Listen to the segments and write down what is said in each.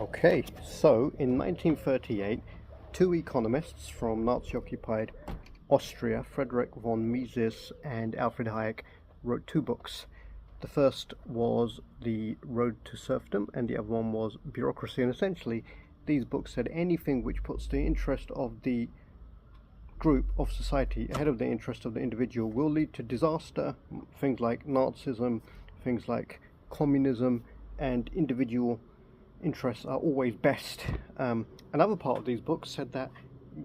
Okay, so in 1938, two economists from Nazi-occupied Austria, Friedrich von Mises and Alfred Hayek, wrote two books. The first was The Road to Serfdom, and the other one was Bureaucracy. And essentially, these books said anything which puts the interest of the group of society ahead of the interest of the individual will lead to disaster. Things like Nazism, things like communism, and individual interests are always best. Another part of these books said that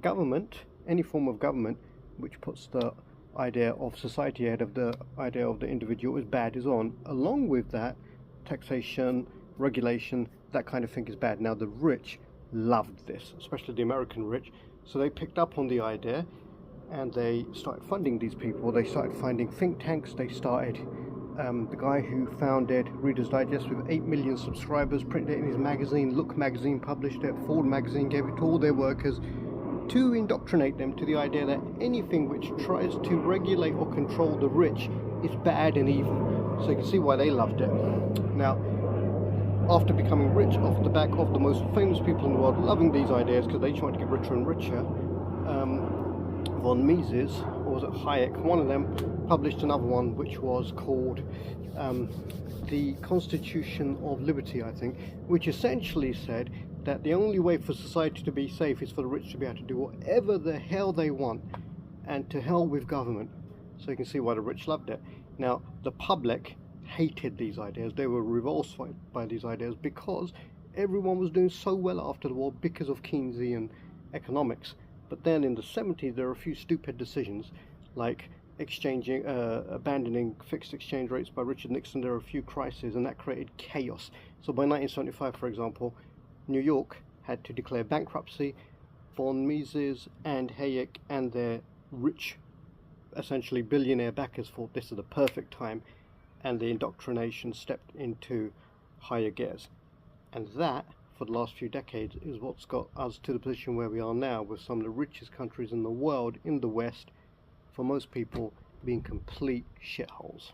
government, any form of government which puts the idea of society ahead of the idea of the individual, is bad, is on. Along with that, taxation, regulation, that kind of thing is bad. Now the rich loved this, especially the American rich, so they picked up on the idea and they started funding these people. They started finding think tanks. They started the guy who founded Reader's Digest with 8 million subscribers printed it in his magazine. Look magazine published it. Ford magazine gave it to all their workers to indoctrinate them to the idea that anything which tries to regulate or control the rich is bad and evil. So you can see why they loved it. Now, after becoming rich off the back of the most famous people in the world loving these ideas because they tried to get richer and richer, von Mises, or was it Hayek, one of them published another one which was called the Constitution of Liberty, I think, which essentially said that the only way for society to be safe is for the rich to be able to do whatever the hell they want, and to hell with government. So you can see why the rich loved it. Now, the public hated these ideas. They were revulsed by these ideas because everyone was doing so well after the war because of Keynesian economics. But then in the 70s, there were a few stupid decisions, like abandoning fixed exchange rates by Richard Nixon. There were a few crises, and that created chaos. So by 1975, for example, New York had to declare bankruptcy. Von Mises and Hayek and their rich, essentially billionaire backers thought this is the perfect time, and the indoctrination stepped into higher gears. And that, for the last few decades, is what's got us to the position where we are now, with some of the richest countries in the world, in the West, for most people, being complete shitholes.